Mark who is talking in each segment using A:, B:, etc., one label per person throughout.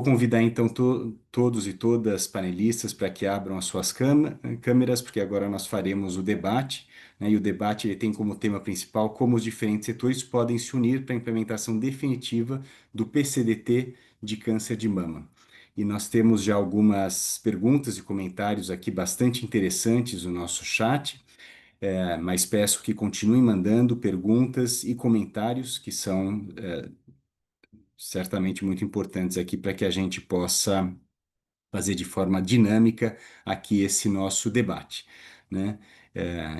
A: vou convidar então todos e todas panelistas para que abram as suas câmeras, porque agora nós faremos o debate, né? E o debate ele tem como tema principal como os diferentes setores podem se unir para a implementação definitiva do PCDT de câncer de mama. E nós temos já algumas perguntas e comentários aqui bastante interessantes no nosso chat, mas peço que continuem mandando perguntas e comentários que são certamente muito importantes aqui para que a gente possa fazer de forma dinâmica aqui esse nosso debate, né?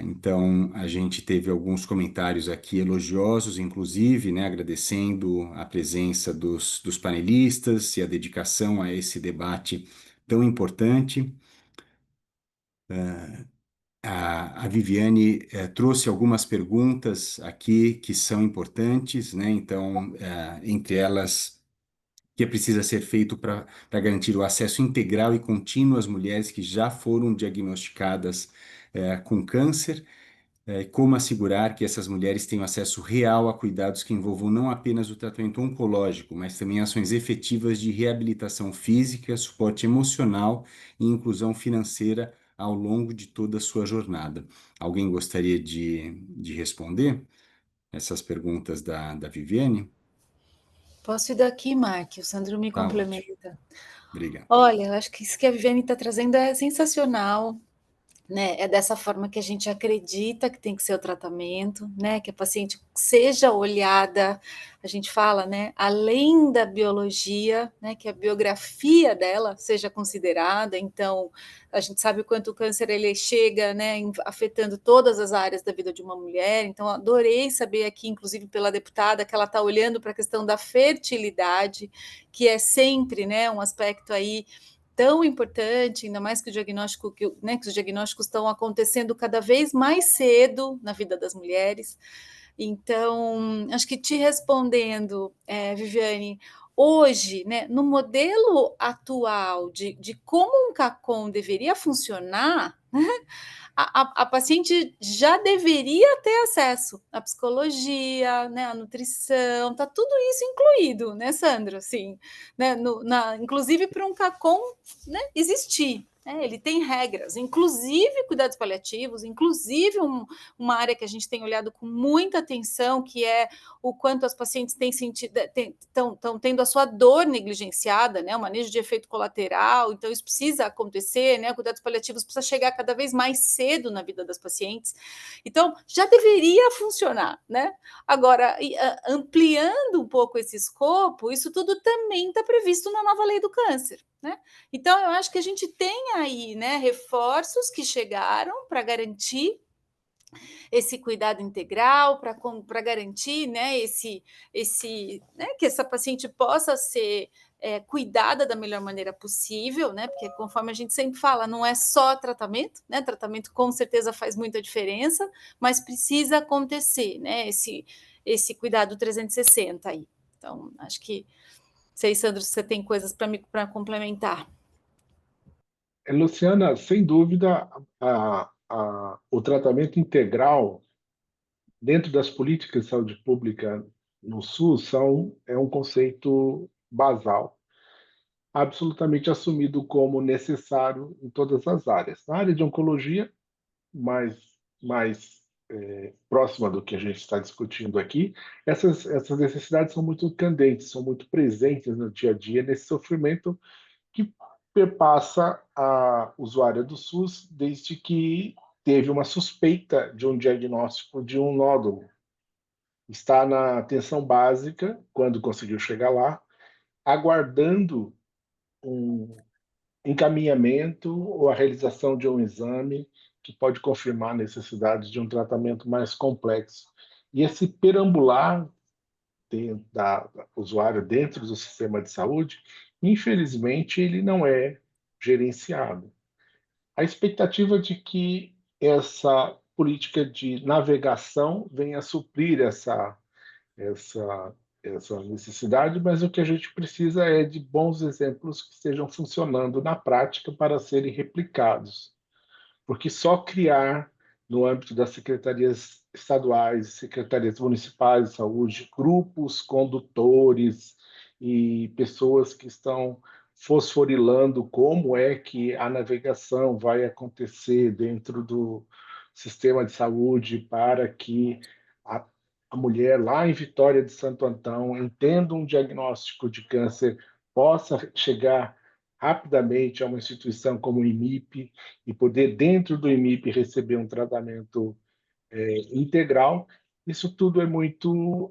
A: Então, a gente teve alguns comentários aqui elogiosos, inclusive, né, agradecendo a presença dos panelistas e a dedicação a esse debate tão importante. A Viviane trouxe algumas perguntas aqui que são importantes, né? Então, entre elas que precisa ser feito para garantir o acesso integral e contínuo às mulheres que já foram diagnosticadas com câncer, como assegurar que essas mulheres tenham acesso real a cuidados que envolvam não apenas o tratamento oncológico, mas também ações efetivas de reabilitação física, suporte emocional e inclusão financeira ao longo de toda a sua jornada. Alguém gostaria de responder essas perguntas da Viviane?
B: Posso ir daqui, Mark? O Sandro me
A: Tá ótimo.
B: complementa.
A: Obrigado.
B: Olha, eu acho que isso que a Viviane está trazendo é sensacional, né? É dessa forma que a gente acredita que tem que ser o tratamento, né? Que a paciente seja olhada, a gente fala, né? Além da biologia, né? Que a biografia dela seja considerada. Então, a gente sabe o quanto o câncer ele chega, né? Afetando todas as áreas da vida de uma mulher. Então, adorei saber aqui, inclusive pela deputada, que ela está olhando para a questão da fertilidade, que é sempre, né? Um aspecto aí tão importante, ainda mais que o diagnóstico, né, que os diagnósticos estão acontecendo cada vez mais cedo na vida das mulheres. Então, acho que te respondendo, Viviane, hoje, né, no modelo atual de como um CACOM deveria funcionar, a paciente já deveria ter acesso à psicologia, né, à nutrição, tá tudo isso incluído, né, Sandro? Assim, né, inclusive para um CACOM, né, existir. Ele tem regras, inclusive cuidados paliativos, inclusive uma área que a gente tem olhado com muita atenção, que é o quanto as pacientes têm sentido, estão tendo a sua dor negligenciada, né? O manejo de efeito colateral, então isso precisa acontecer, né? Cuidados paliativos precisa chegar cada vez mais cedo na vida das pacientes. Então, já deveria funcionar, né? Agora, ampliando um pouco esse escopo, isso tudo também está previsto na nova lei do câncer, né? Então, eu acho que a gente tem aí, né, reforços que chegaram para garantir esse cuidado integral, para garantir, né, né, que essa paciente possa ser cuidada da melhor maneira possível, né? Porque conforme a gente sempre fala, não é só tratamento, né? Tratamento com certeza faz muita diferença, mas precisa acontecer, né? Esse cuidado 360 aí. Então, acho que, sei, Sandro, se você tem coisas para complementar.
C: Luciana, sem dúvida, o tratamento integral dentro das políticas de saúde pública no SUS é um conceito basal, absolutamente assumido como necessário em todas as áreas. Na área de oncologia, mais próxima do que a gente está discutindo aqui, essas necessidades são muito candentes, são muito presentes no dia a dia, nesse sofrimento que perpassa a usuária do SUS desde que teve uma suspeita de um diagnóstico de um nódulo. Está na atenção básica, quando conseguiu chegar lá, aguardando um encaminhamento ou a realização de um exame que pode confirmar a necessidade de um tratamento mais complexo. E esse perambular da usuário dentro do sistema de saúde, infelizmente, ele não é gerenciado. A expectativa de que essa política de navegação venha a suprir essa, essa necessidade, mas o que a gente precisa é de bons exemplos que estejam funcionando na prática para serem replicados. Porque só criar, no âmbito das secretarias estaduais, secretarias municipais de saúde, grupos condutores e pessoas que estão fosforilando como é que a navegação vai acontecer dentro do sistema de saúde para que a, a mulher lá em Vitória de Santo Antão entenda um diagnóstico de câncer, possa chegar rapidamente a uma instituição como o IMIP e poder, dentro do IMIP, receber um tratamento integral. Isso tudo é muito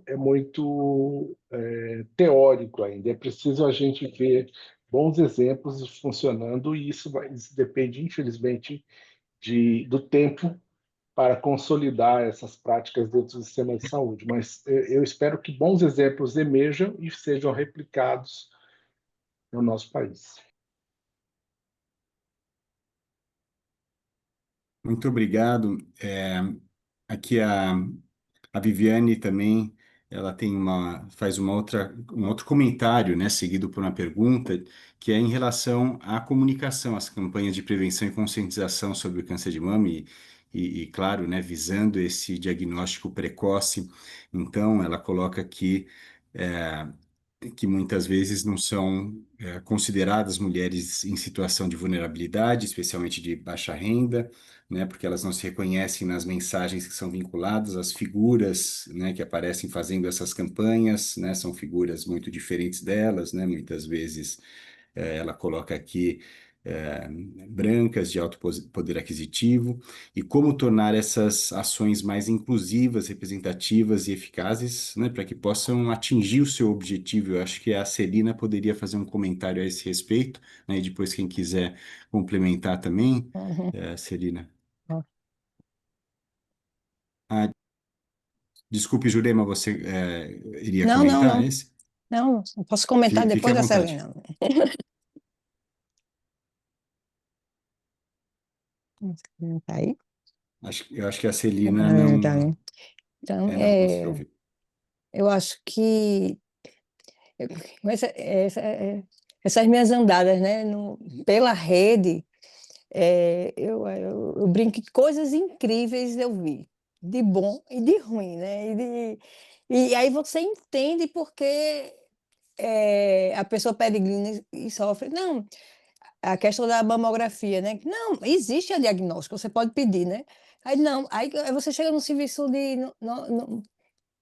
C: teórico ainda. É preciso a gente ver bons exemplos funcionando e isso depende, infelizmente, do tempo para consolidar essas práticas dentro do sistema de saúde. Mas eu espero que bons exemplos emerjam e sejam replicados no nosso país.
A: Muito obrigado. Aqui a Viviane também, ela tem faz um outro comentário, né, seguido por uma pergunta, que é em relação à comunicação, às campanhas de prevenção e conscientização sobre o câncer de mama claro, né, visando esse diagnóstico precoce. Então, ela coloca aqui é, que muitas vezes não são consideradas mulheres em situação de vulnerabilidade, especialmente de baixa renda, né, porque elas não se reconhecem nas mensagens que são vinculadas às figuras, né, que aparecem fazendo essas campanhas, né, são figuras muito diferentes delas, né, muitas vezes ela coloca aqui é, brancas de alto poder aquisitivo, e como tornar essas ações mais inclusivas, representativas e eficazes, né, para que possam atingir o seu objetivo. Eu acho que a Celina poderia fazer um comentário a esse respeito, né, e depois quem quiser complementar também,
D: Uhum.
A: Celina. Ah, desculpe, Jurema, você iria
D: Não, não,
A: comentar
D: não.
A: esse?
D: Não, eu posso comentar
A: Fique
D: depois
A: à
D: da
A: vontade.
D: Celina. Tá aí?
A: Eu acho que a Celina não,
D: Tá aí. Então,
A: não conseguiu ouvir.
D: eu acho que essas minhas andadas, né, pela rede, eu brinco que coisas incríveis eu vi, de bom e de ruim, né? E aí você entende porque a pessoa peregrina e sofre. Não, a questão da mamografia, né? Não, existe a diagnóstico, você pode pedir, né? Aí não, aí você chega no serviço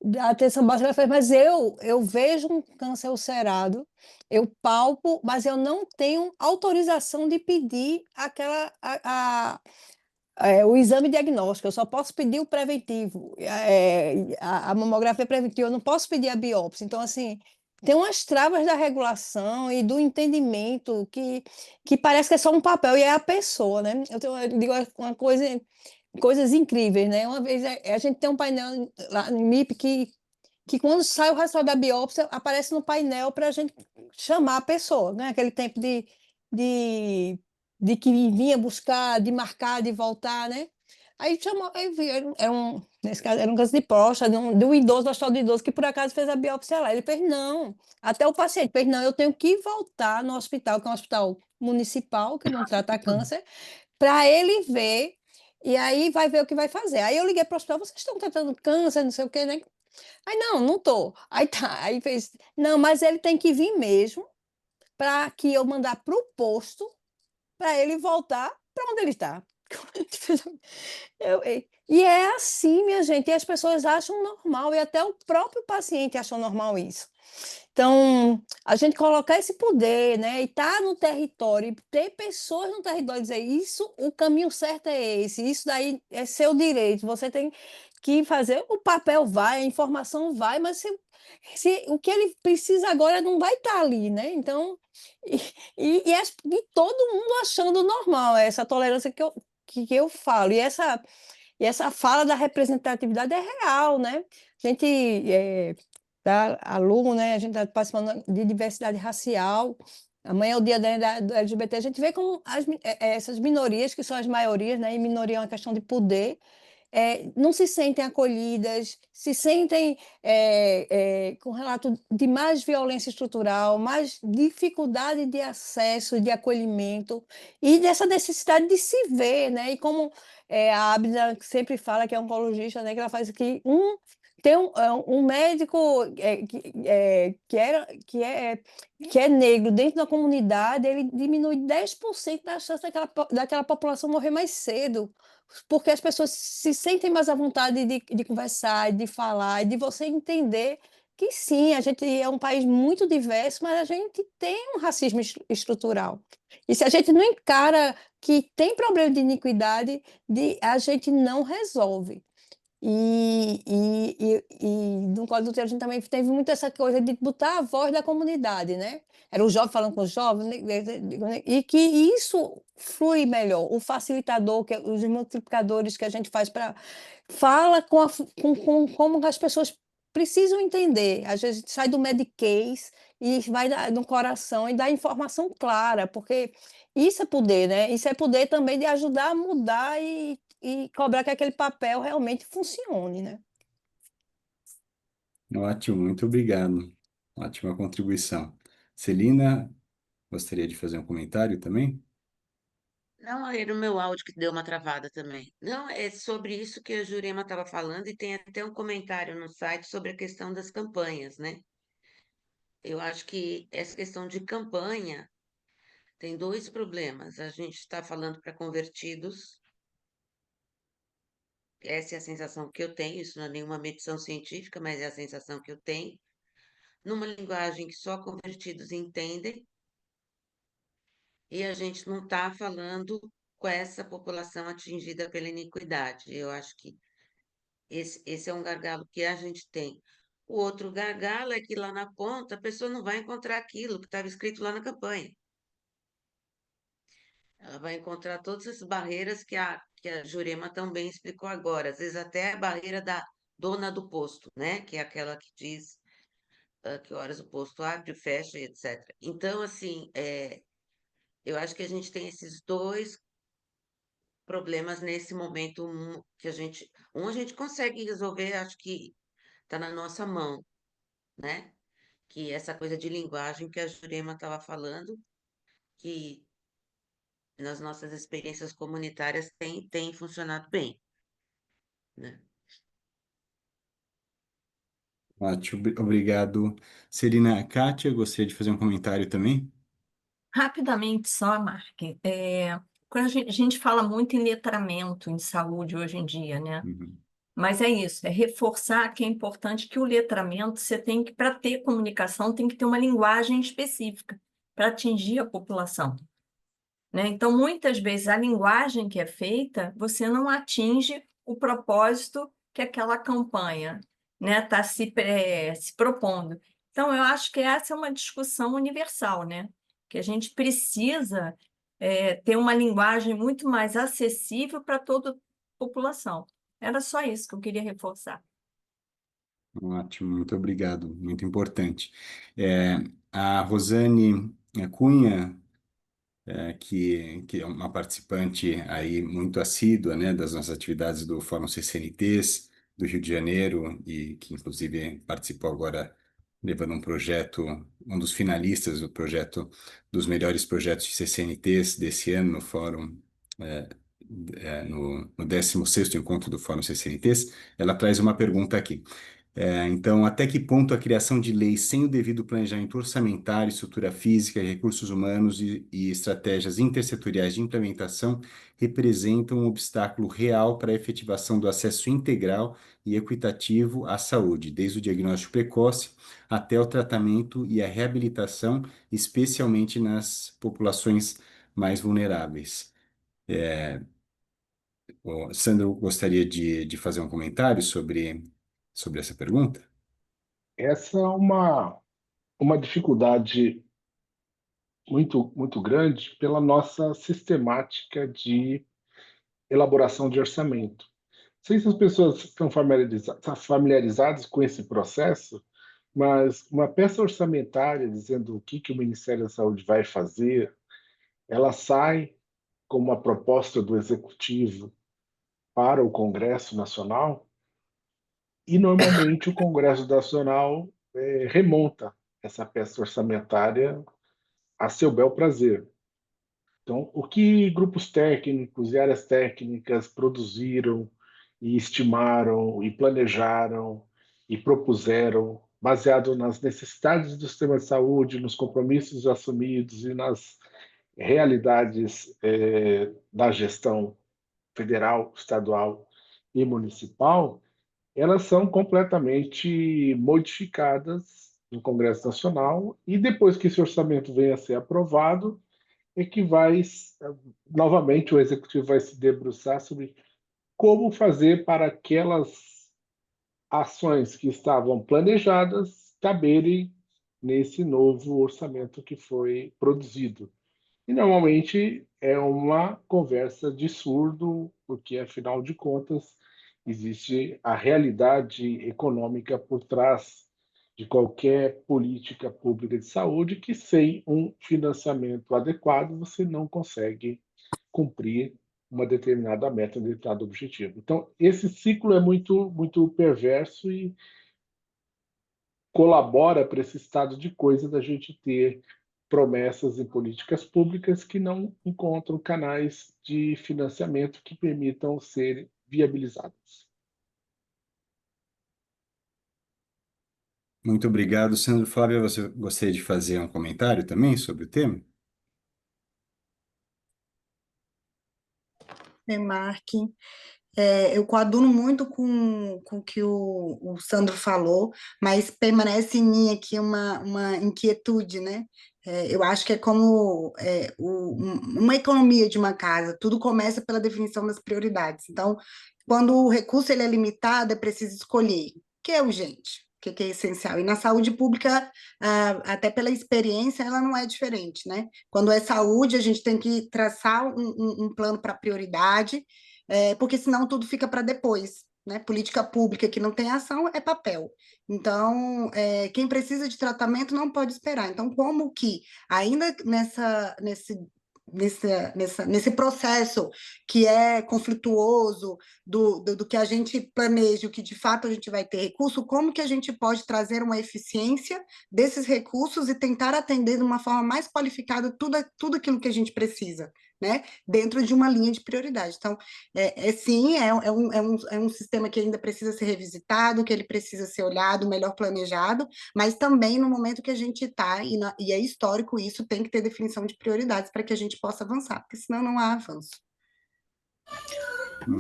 D: da atenção básica, ela fala, mas eu vejo um câncer ulcerado, eu palpo, mas eu não tenho autorização de pedir o exame diagnóstico, eu só posso pedir o preventivo, a mamografia preventiva, eu não posso pedir a biópsia. Então, assim, tem umas travas da regulação e do entendimento que parece que é só um papel e é a pessoa, né? Eu digo uma coisa, coisas incríveis, né? Uma vez a gente tem um painel lá no MIP que quando sai o resultado da biópsia, aparece no painel para a gente chamar a pessoa, né? Aquele tempo de, de que vinha buscar, de marcar, de voltar, né? Aí chamou, aí vi, nesse caso, era um câncer de próstata, de um idoso, do hospital do idoso, que por acaso fez a biópsia lá. Ele fez, não, até o paciente fez, não, eu tenho que voltar no hospital, que é um hospital municipal, que não trata câncer, para ele ver, e aí vai ver o que vai fazer. Aí eu liguei para o hospital, vocês estão tratando câncer, não sei o quê, né? Aí, não, não tô. Aí tá, aí fez, não, mas ele tem que vir mesmo para que eu mandar para o posto para ele voltar para onde ele está. E é assim, minha gente, e as pessoas acham normal, e até o próprio paciente achou normal isso. Então, a gente colocar esse poder, né, e estar no território, e ter pessoas no território e dizer isso, o caminho certo é esse, isso daí é seu direito, você tem que fazer, o papel vai, a informação vai, mas se o que ele precisa agora não vai estar ali, né? Então, e, e todo mundo achando normal essa tolerância que eu falo, e essa fala da representatividade é real, né? A gente aluno, né? A gente está participando de diversidade racial. Amanhã é o dia do LGBT. A gente vê como essas minorias, que são as maiorias, né? E minoria é uma questão de poder, não se sentem acolhidas, se sentem com relato de mais violência estrutural, mais dificuldade de acesso, de acolhimento e dessa necessidade de se ver, né? E como a Abna sempre fala, que é oncologista, né? Que ela faz aqui Tem um médico que é negro dentro da comunidade, ele diminui 10% da chance daquela população morrer mais cedo, porque as pessoas se sentem mais à vontade de conversar, de falar, e de você entender que sim, a gente é um país muito diverso, mas a gente tem um racismo estrutural. E se a gente não encara que tem problema de iniquidade, a gente não resolve. No Código do Útero a gente também teve muito essa coisa de botar a voz da comunidade, né? Era o jovem falando com o jovem, né? E que isso flui melhor. O facilitador, os multiplicadores que a gente faz fala como as pessoas precisam entender. Às vezes sai do Medicaid e vai no coração e dá informação clara, porque isso é poder, né? Isso é poder também de ajudar a mudar e cobrar que aquele papel realmente funcione, né?
A: Ótimo, muito obrigado. Ótima contribuição. Celina, gostaria de fazer um comentário também?
E: Não, era o meu áudio que deu uma travada também. Não, é sobre isso que a Jurema estava falando, e tem até um comentário no site sobre a questão das campanhas, né? Eu acho que essa questão de campanha tem dois problemas. A gente está falando para convertidos, essa é a sensação que eu tenho, isso não é nenhuma medição científica, mas é a sensação que eu tenho, numa linguagem que só convertidos entendem, e a gente não está falando com essa população atingida pela iniquidade. Eu acho que esse é um gargalo que a gente tem. O outro gargalo é que lá na ponta a pessoa não vai encontrar aquilo que estava escrito lá na campanha. Ela vai encontrar todas essas barreiras que a Jurema também explicou agora, às vezes até a barreira da dona do posto, né? Que é aquela que diz que horas o posto abre, fecha, e etc. Então, assim, eu acho que a gente tem esses dois problemas nesse momento que a gente consegue resolver, acho que está na nossa mão, né? Que essa coisa de linguagem que a Jurema estava falando, que nas nossas experiências comunitárias tem funcionado bem, né?
A: Ótimo, obrigado. Celina, Kátia, gostaria de fazer um comentário também?
F: Rapidamente só, Mark, quando a gente fala muito em letramento em saúde hoje em dia, né?
A: Uhum.
F: Mas é isso, é reforçar que é importante que o letramento, você tem que, para ter comunicação, tem que ter uma linguagem específica para atingir a população, né? Então, muitas vezes, a linguagem que é feita, você não atinge o propósito que aquela campanha, né, está se propondo. Então, eu acho que essa é uma discussão universal, né? Que a gente precisa ter uma linguagem muito mais acessível para toda a população. Era só isso que eu queria reforçar.
A: Ótimo, muito obrigado, muito importante. A Rosane Cunha, que é uma participante aí muito assídua, né, das nossas atividades do Fórum CCNTs do Rio de Janeiro e que inclusive participou agora levando um projeto, um dos finalistas do projeto dos melhores projetos de CCNTs desse ano no Fórum, é, no 16º encontro do Fórum CCNTs, ela traz uma pergunta aqui. Então, até que ponto a criação de leis sem o devido planejamento orçamentário, estrutura física, recursos humanos e estratégias intersetoriais de implementação representam um obstáculo real para a efetivação do acesso integral e equitativo à saúde, desde o diagnóstico precoce até o tratamento e a reabilitação, especialmente nas populações mais vulneráveis? O Sandro gostaria de fazer um comentário sobre essa pergunta?
C: Essa é uma dificuldade muito, muito grande pela nossa sistemática de elaboração de orçamento. Não sei se as pessoas estão familiarizadas com esse processo, mas uma peça orçamentária dizendo o que o Ministério da Saúde vai fazer, ela sai como uma proposta do Executivo para o Congresso Nacional e, normalmente, o Congresso Nacional remonta essa peça orçamentária a seu bel prazer. Então, o que grupos técnicos e áreas técnicas produziram e estimaram e planejaram e propuseram, baseado nas necessidades do sistema de saúde, nos compromissos assumidos e nas realidades da gestão federal, estadual e municipal, elas são completamente modificadas no Congresso Nacional e depois que esse orçamento venha a ser aprovado, é que novamente o Executivo vai se debruçar sobre como fazer para aquelas ações que estavam planejadas caberem nesse novo orçamento que foi produzido. E normalmente é uma conversa de surdo, porque afinal de contas existe a realidade econômica por trás de qualquer política pública de saúde, que sem um financiamento adequado você não consegue cumprir uma determinada meta, um determinado objetivo. Então, esse ciclo é muito perverso e colabora para esse estado de coisa da gente ter promessas em políticas públicas que não encontram canais de financiamento que permitam ser viabilizados.
A: Muito obrigado, Sandro. Flávia, você gostaria de fazer um comentário também sobre o tema?
G: Mark. Eu coaduno muito com o que o Sandro falou, mas permanece em mim aqui uma inquietude, né? Eu acho que é como uma economia de uma casa, tudo começa pela definição das prioridades. Então, quando o recurso ele é limitado, é preciso escolher o que é urgente, o que é essencial. E na saúde pública, até pela experiência, ela não é diferente, né? Quando é saúde, a gente tem que traçar um plano para prioridade, porque senão tudo fica para depois, né? Política pública que não tem ação é papel. Então, quem precisa de tratamento não pode esperar. Então, como que, ainda nesse processo que é conflituoso do que a gente planeja, o que de fato a gente vai ter recurso, como que a gente pode trazer uma eficiência desses recursos e tentar atender de uma forma mais qualificada tudo aquilo que a gente precisa, né? Dentro de uma linha de prioridade. Então, sim, é um sistema que ainda precisa ser revisitado, que ele precisa ser olhado, melhor planejado, mas também no momento que a gente está, e é histórico isso, tem que ter definição de prioridades para que a gente possa avançar, porque senão não há avanço.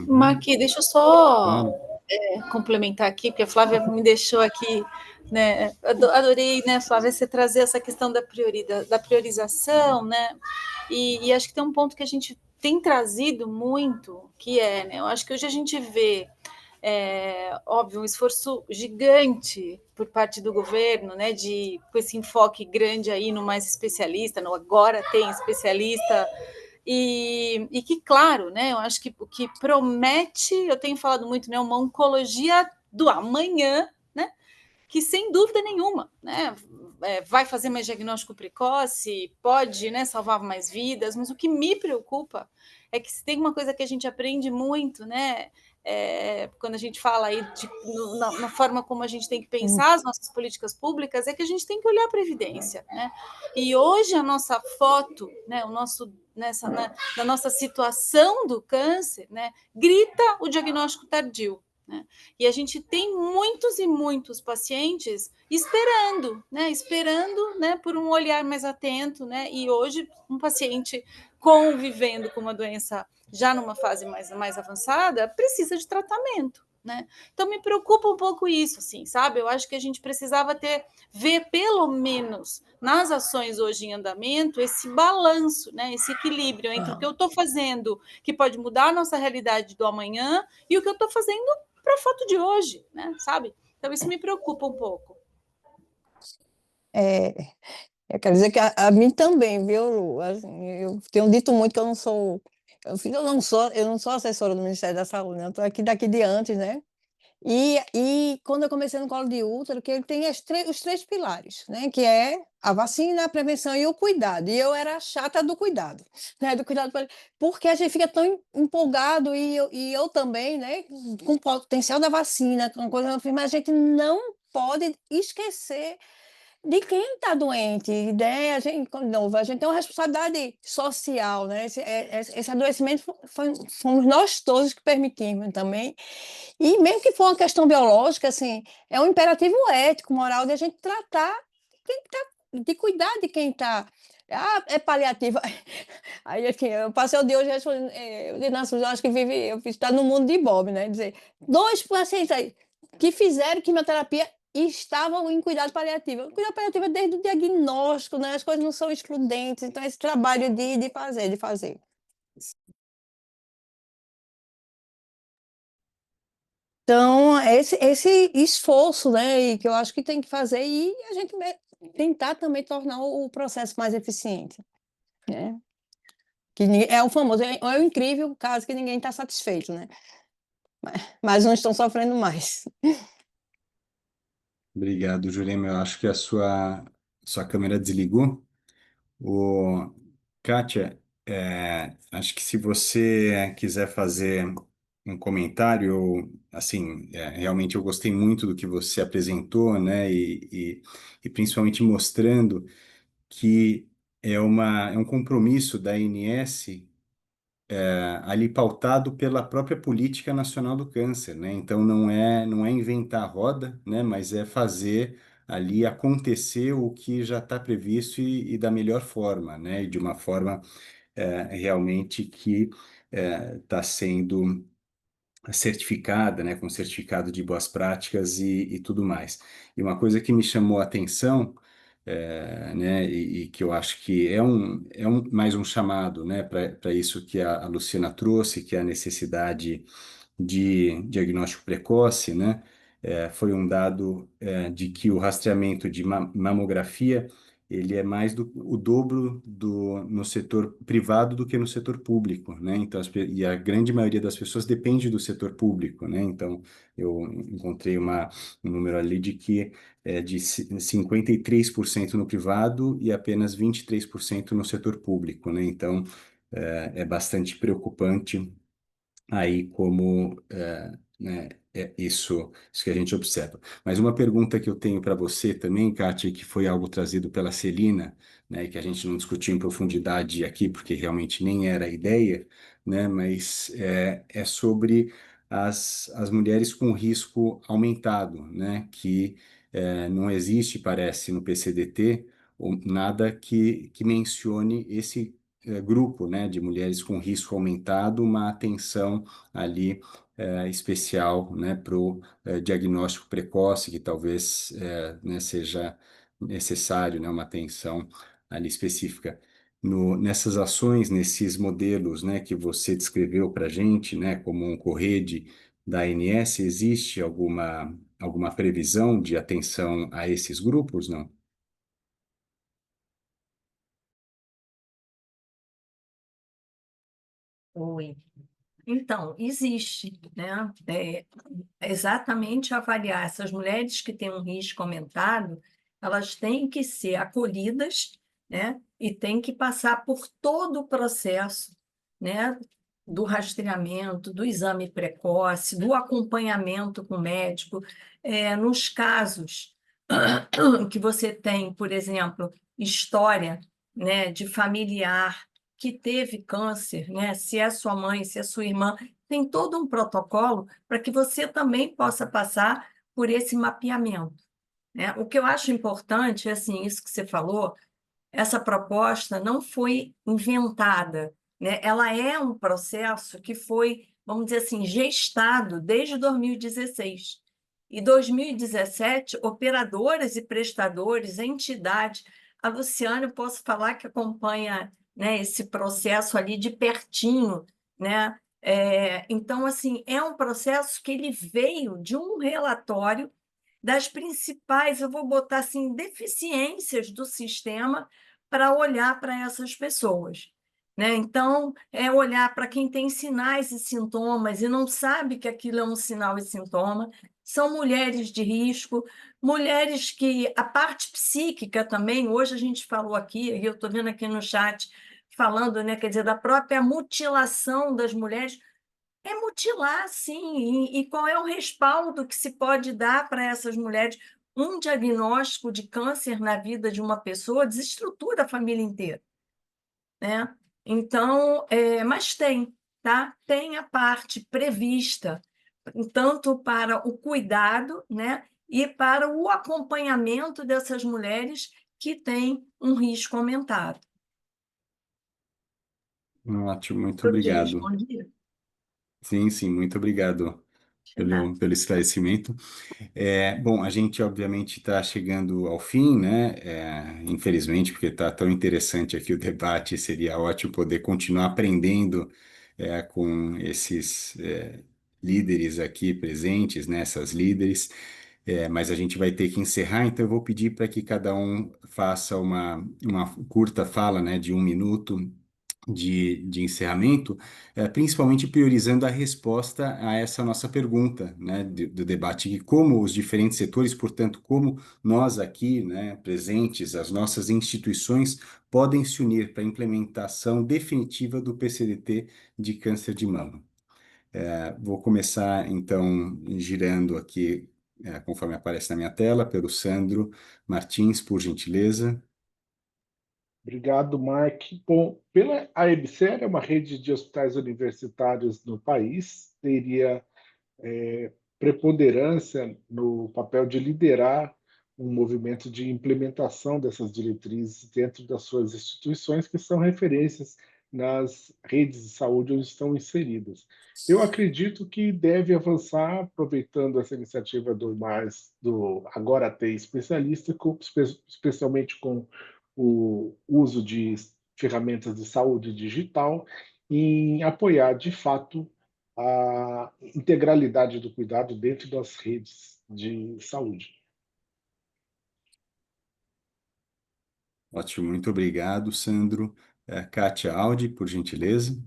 B: Maqui, deixa eu só
A: Claro.
B: complementar aqui, porque a Flávia me deixou aqui, né? Adorei, né, Flávia, você trazer essa questão da priorização, né? E acho que tem um ponto que a gente tem trazido muito, que é, né? Eu acho que hoje a gente vê, óbvio, um esforço gigante por parte do governo, né? Com esse enfoque grande aí no mais especialista, no agora tem especialista. E que, claro, né, eu acho que o que promete, eu tenho falado muito, né, uma oncologia do amanhã, né, que sem dúvida nenhuma, né, vai fazer mais diagnóstico precoce, pode, né, salvar mais vidas, mas o que me preocupa é que se tem uma coisa que a gente aprende muito, né, quando a gente fala aí na forma como a gente tem que pensar as nossas políticas públicas, é que a gente tem que olhar para a evidência, né? E hoje a nossa foto, né, na nossa situação do câncer, né, grita o diagnóstico tardio. Né? E a gente tem muitos e muitos pacientes esperando, né, por um olhar mais atento, né? E hoje um paciente convivendo com uma doença já numa fase mais avançada precisa de tratamento, né? Então me preocupa um pouco isso, assim, sabe? Eu acho que a gente precisava ver pelo menos nas ações hoje em andamento esse balanço, né? Esse equilíbrio entre o que eu estou fazendo, que pode mudar a nossa realidade do amanhã, e o que eu estou fazendo para a foto de hoje, né? Sabe? Então isso me preocupa um pouco.
D: Eu quero dizer que a mim também, viu, Lu? Assim, eu tenho dito muito que eu não sou assessora do Ministério da Saúde, né? Eu estou aqui daqui de antes, né? E quando eu comecei no colo de útero, que ele tem os três pilares, né? Que é a vacina, a prevenção e o cuidado. E eu era a chata do cuidado, né? Do cuidado, porque a gente fica tão empolgado, e eu também, né? Com o potencial da vacina, com coisa, mas a gente não pode esquecer de quem está doente, né? A gente, de novo, a gente tem uma responsabilidade social, né? Esse adoecimento fomos nós todos que permitimos também. E mesmo que for uma questão biológica, assim, é um imperativo ético, moral, de a gente tratar quem tá, de cuidar de quem está. Ah, é paliativa. Aí aqui, eu passei o dia hoje respondendo, eu disse, nossa, eu acho que eu estar no mundo de Bob, né? Dizer, 2 pacientes aí que fizeram quimioterapia e estavam em cuidado paliativo. O cuidado paliativo é desde o diagnóstico, né? As coisas não são excludentes, então esse trabalho de fazer. Então, esse esforço, né, e que eu acho que tem que fazer e a gente tentar também tornar o processo mais eficiente, né? Que é o famoso, é o incrível caso que ninguém está satisfeito, né? Mas uns estão sofrendo mais.
A: Obrigado, Jurema. Eu acho que a sua câmera desligou. O Kátia, acho que se você quiser fazer um comentário, assim, realmente eu gostei muito do que você apresentou, né? E principalmente mostrando que é um compromisso da ANS ali pautado pela própria política nacional do câncer, né? Então não é inventar a roda, né? Mas é fazer ali acontecer o que já está previsto e da melhor forma, né? E de uma forma realmente que está sendo certificada, né? Com certificado de boas práticas e tudo mais. E uma coisa que me chamou a atenção né, e que eu acho que mais um chamado, né, para isso que a Luciana trouxe, que é a necessidade de diagnóstico precoce, né, foi um dado de que o rastreamento de mamografia ele é mais o dobro no setor privado do que no setor público, né? Então, e a grande maioria das pessoas depende do setor público, né? Então, eu encontrei um número ali de que de 53% no privado e apenas 23% no setor público, né? Então, é bastante preocupante aí como né, isso que a gente observa. Mas uma pergunta que eu tenho para você também, Kátia, que foi algo trazido pela Celina, né, e que a gente não discutiu em profundidade aqui, porque realmente nem era a ideia, né, mas é sobre as mulheres com risco aumentado, né, que não existe, parece, no PCDT, nada que mencione esse grupo, né, de mulheres com risco aumentado, uma atenção ali especial, né, para o diagnóstico precoce, que talvez né, seja necessário, né, uma atenção ali específica. Nessas ações, nesses modelos, né, que você descreveu para a gente, né, como um correde da ANS, existe alguma previsão de atenção a esses grupos, não?
F: Oi. Então, existe, né? Exatamente avaliar essas mulheres que têm um risco aumentado, elas têm que ser acolhidas, né? E têm que passar por todo o processo, né? Do rastreamento, do exame precoce, do acompanhamento com o médico. Nos casos que você tem, por exemplo, história, né, de familiar que teve câncer, né? Se é sua mãe, se é sua irmã, tem todo um protocolo para que você também possa passar por esse mapeamento, né? O que eu acho importante é assim, isso que você falou, essa proposta não foi inventada, né? Ela é um processo que foi, vamos dizer assim, gestado desde 2016. E 2017, operadoras e prestadores, entidades, a Luciana, eu posso falar que acompanha, né, esse processo ali de pertinho, né? Então, assim, é um processo que ele veio de um relatório das principais, eu vou botar assim, deficiências do sistema para olhar para essas pessoas, né? Então, é olhar para quem tem sinais e sintomas e não sabe que aquilo é um sinal e sintoma, são mulheres de risco, mulheres que a parte psíquica também, hoje a gente falou aqui, e eu estou vendo aqui no chat, falando, né, quer dizer, da própria mutilação das mulheres, é mutilar, sim. E qual é o respaldo que se pode dar para essas mulheres? um diagnóstico de câncer na vida de uma pessoa desestrutura a família inteira, né? Então, mas tem, tá? Tem a parte prevista, tanto para o cuidado, né, e para o acompanhamento dessas mulheres que têm um risco aumentado.
A: Ótimo, muito
F: Eu te
A: obrigado.
F: respondi?
A: Sim, sim, muito obrigado
F: De nada.
A: pelo esclarecimento. Bom, a gente obviamente está chegando ao fim, né? Infelizmente, porque está tão interessante aqui o debate, seria ótimo poder continuar aprendendo com esses líderes aqui presentes, né? Essas líderes. Mas a gente vai ter que encerrar, então eu vou pedir para que cada um faça uma curta fala, né, de 1 minuto de encerramento, principalmente priorizando a resposta a essa nossa pergunta, né, do debate, e como os diferentes setores, portanto, como nós aqui, né, presentes, as nossas instituições, podem se unir para a implementação definitiva do PCDT de câncer de mama. Vou começar, então, girando aqui, conforme aparece na minha tela, pelo Sandro Martins, por gentileza.
C: Obrigado, Mark. Bom, a EBSER é uma rede de hospitais universitários no país, teria preponderância no papel de liderar um movimento de implementação dessas diretrizes dentro das suas instituições, que são referências nas redes de saúde onde estão inseridas. Eu acredito que deve avançar, aproveitando essa iniciativa do Agora Tem Especialista, especialmente com o uso de ferramentas de saúde digital, em apoiar, de fato, a integralidade do cuidado dentro das redes de saúde.
A: Ótimo, muito obrigado, Sandro. Kátia Aldi, por gentileza.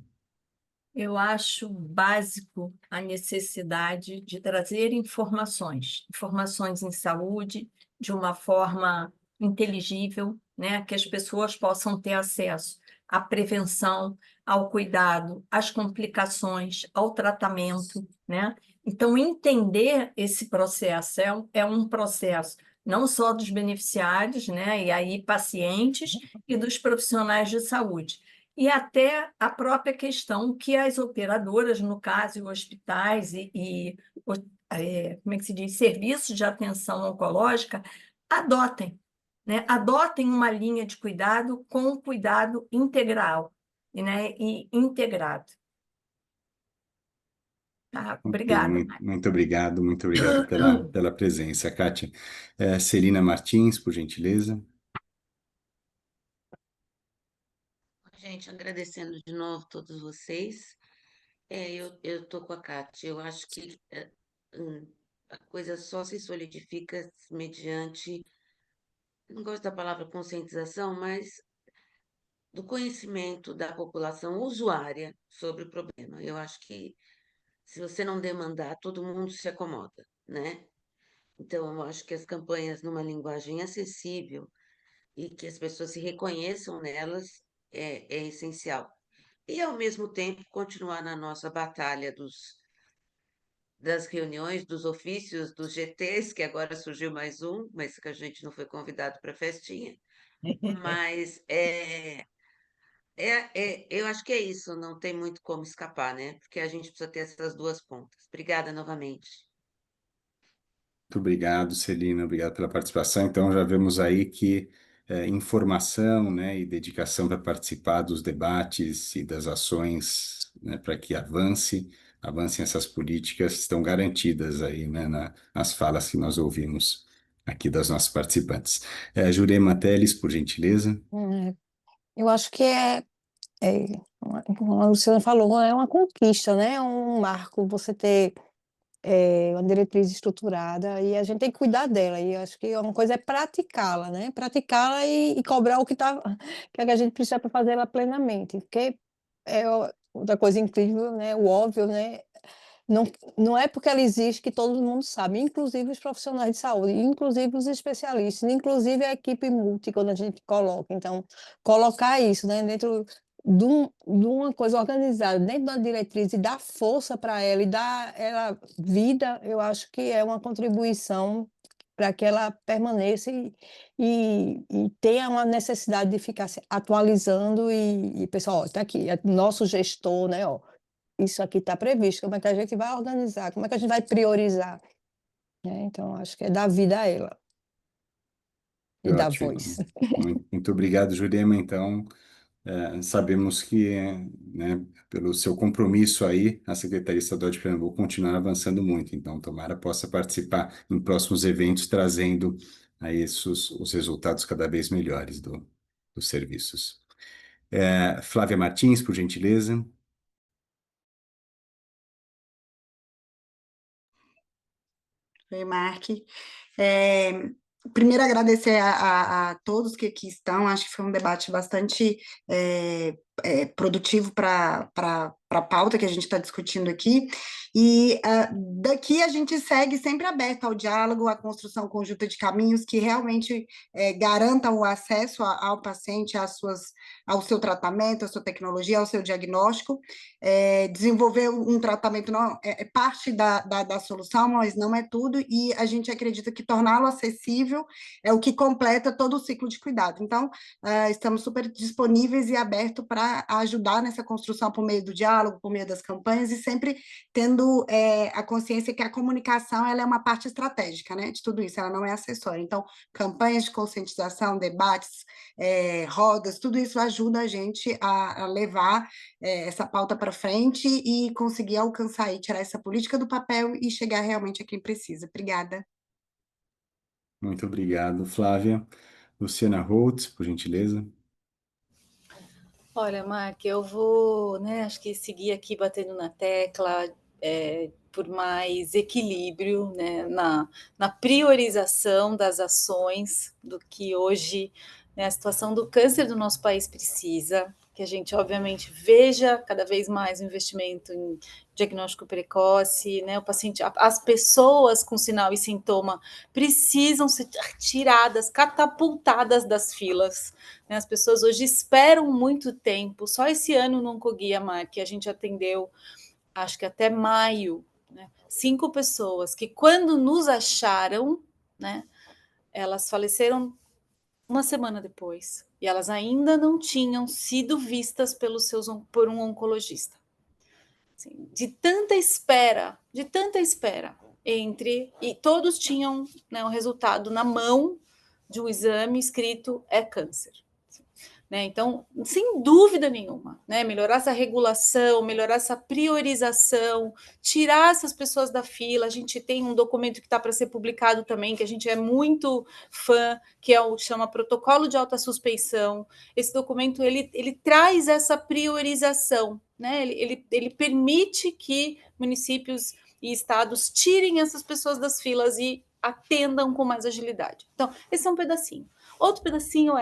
F: Eu acho básico a necessidade de trazer informações em saúde, de uma forma inteligível, né, que as pessoas possam ter acesso à prevenção, ao cuidado, às complicações, ao tratamento, né? Então, entender esse processo é um processo não só dos beneficiários, né, e aí pacientes e dos profissionais de saúde, e até a própria questão que as operadoras, no caso, hospitais como é que se diz, serviços de atenção oncológica, adotem, né? Adotem uma linha de cuidado com cuidado integral, né? E integrado. Tá?
A: Ok,
F: Obrigada.
A: muito obrigado pela presença, Kátia. Celina Martins, por gentileza.
E: Gente, agradecendo de novo todos vocês. Eu estou com a Cátia. Eu acho que a coisa só se solidifica mediante, não gosto da palavra conscientização, mas do conhecimento da população usuária sobre o problema. Eu acho que se você não demandar, todo mundo se acomoda, né? Então, eu acho que as campanhas numa linguagem acessível e que as pessoas se reconheçam nelas é essencial. E, ao mesmo tempo, continuar na nossa batalha das reuniões, dos ofícios, dos GTs, que agora surgiu mais um, mas que a gente não foi convidado para a festinha. Mas eu acho que é isso, não tem muito como escapar, né? Porque a gente precisa ter essas duas pontas. Obrigada novamente.
A: Muito obrigado, Celina, obrigado pela participação. Então, já vemos aí que informação, né, e dedicação para participar dos debates e das ações, né, para que avancem essas políticas, estão garantidas aí, né, nas falas que nós ouvimos aqui das nossas participantes. Jurema Teles, por gentileza.
D: Eu acho que como a Luciana falou, é uma conquista, né? É um marco você ter uma diretriz estruturada e a gente tem que cuidar dela. E eu acho que uma coisa é praticá-la, né? Praticá-la e cobrar que a gente precisa para fazer ela plenamente. Porque outra coisa incrível, né? O óbvio, né? Não, não é porque ela existe que todo mundo sabe, inclusive os profissionais de saúde, inclusive os especialistas, inclusive a equipe multi, quando a gente coloca. Então, colocar isso, né, dentro de uma coisa organizada, dentro da diretriz e dar força para ela e dar ela vida, eu acho que é uma contribuição para que ela permaneça e tenha uma necessidade de ficar se atualizando e pessoal, está aqui, nosso gestor, né, ó, isso aqui está previsto, como é que a gente vai organizar, como é que a gente vai priorizar, né? Então, acho que é dar vida a ela e dar
A: Ótimo.
D: voz.
A: Muito obrigado, Jurema. Então, sabemos que, né, pelo seu compromisso aí, a Secretaria Estadual de Pernambuco continuar avançando muito. Então, tomara possa participar em próximos eventos, trazendo aí os resultados cada vez melhores dos serviços. Flávia Martins, por gentileza.
G: Oi, Mark. É, primeiro, agradecer a todos que aqui estão. Acho que foi um debate bastante produtivo para a pauta que a gente está discutindo aqui. E daqui a gente segue sempre aberto ao diálogo, à construção conjunta de caminhos que realmente garantam o acesso ao paciente, ao seu tratamento, à sua tecnologia, ao seu diagnóstico. Desenvolver um tratamento não, é parte da solução, mas não é tudo, e a gente acredita que torná-lo acessível é o que completa todo o ciclo de cuidado. Então, estamos super disponíveis e abertos para ajudar nessa construção por meio do diálogo, por meio das campanhas, e sempre tendo a consciência que a comunicação ela é uma parte estratégica, né, de tudo isso, ela não é acessória. Então, campanhas de conscientização, debates, rodas, tudo isso ajuda a gente a levar essa pauta para frente e conseguir alcançar e tirar essa política do papel e chegar realmente a quem precisa. Obrigada.
A: Muito obrigado, Flávia. Luciana Holtz, por gentileza.
B: Olha, Mark, eu vou, né, acho que seguir aqui batendo na tecla por mais equilíbrio, né, na priorização das ações do que hoje, né, a situação do câncer do nosso país precisa, que a gente, obviamente, veja cada vez mais o investimento em diagnóstico precoce, né, o paciente, as pessoas com sinal e sintoma precisam ser tiradas, catapultadas das filas, né, as pessoas hoje esperam muito tempo, só esse ano no Oncoguia, Mark, a gente atendeu, acho que até maio, né, 5 pessoas que quando nos acharam, né, elas faleceram uma semana depois, e elas ainda não tinham sido vistas por um oncologista. Assim, de tanta espera, e todos tinham, né, o resultado na mão de um exame escrito é câncer. Né? Então, sem dúvida nenhuma, né? Melhorar essa regulação, melhorar essa priorização, tirar essas pessoas da fila. A gente tem um documento que está para ser publicado também, que a gente é muito fã, que chama Protocolo de Alta Suspeição. Esse documento ele traz essa priorização, né? Ele permite que municípios e estados tirem essas pessoas das filas e atendam com mais agilidade. Então, esse é um pedacinho. Outro pedacinho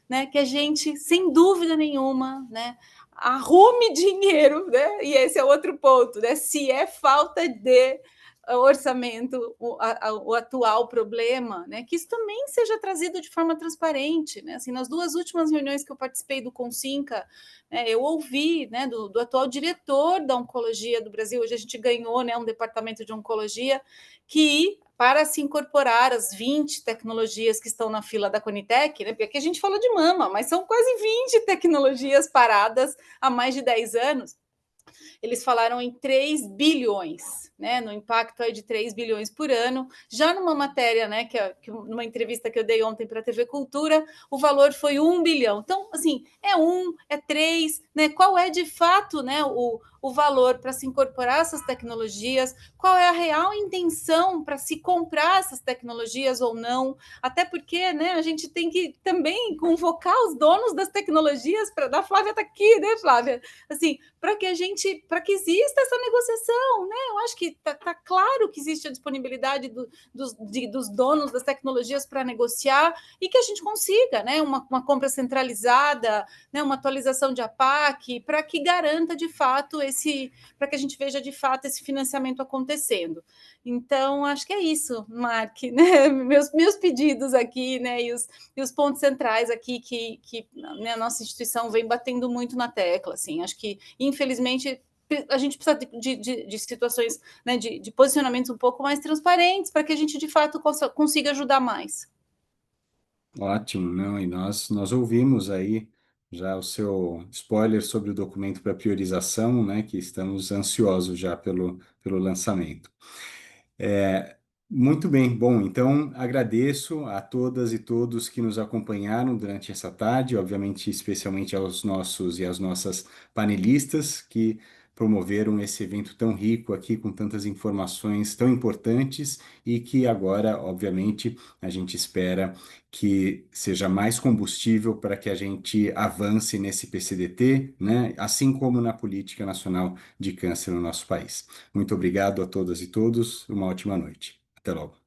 B: né, que a gente, sem dúvida nenhuma, né, arrume dinheiro, né, e esse é outro ponto, né, se é falta de orçamento o atual problema, né, que isso também seja trazido de forma transparente, né, assim, nas 2 últimas reuniões que eu participei do Consinca, né, eu ouvi, né, do atual diretor da oncologia do Brasil, hoje a gente ganhou, né, um departamento de oncologia, que para se incorporar as 20 tecnologias que estão na fila da Conitec, né? Porque aqui a gente fala de mama, mas são quase 20 tecnologias paradas há mais de 10 anos. Eles falaram em 3 bilhões, né, no impacto aí de 3 bilhões por ano. Já numa matéria, né, numa entrevista que eu dei ontem para a TV Cultura, o valor foi 1 bilhão. Então, assim, é 3, né? Qual é de fato, né, o valor para se incorporar essas tecnologias? Qual é a real intenção para se comprar essas tecnologias ou não? Até porque, né, a gente tem que também convocar os donos das tecnologias a Flávia está aqui, né, Flávia? Assim, para que exista essa negociação, né? Eu acho que tá claro que existe a disponibilidade dos donos das tecnologias para negociar e que a gente consiga, né, uma compra centralizada, né, uma atualização de APAC, para que garanta de fato para que a gente veja de fato esse financiamento acontecendo. Então, acho que é isso, Mark, né? Meus pedidos aqui, né? E os pontos centrais aqui que né, a nossa instituição vem batendo muito na tecla, assim. Acho que, infelizmente, a gente precisa de situações, né, de posicionamentos um pouco mais transparentes para que a gente, de fato, consiga ajudar mais.
A: Ótimo, não, e nós ouvimos aí já o seu spoiler sobre o documento para priorização, né, que estamos ansiosos já pelo lançamento. Muito bem, bom, então agradeço a todas e todos que nos acompanharam durante essa tarde, obviamente, especialmente aos nossos e às nossas panelistas que promoveram esse evento tão rico aqui, com tantas informações tão importantes e que agora, obviamente, a gente espera que seja mais combustível para que a gente avance nesse PCDT, né, assim como na política nacional de câncer no nosso país. Muito obrigado a todas e todos, uma ótima noite. Até logo.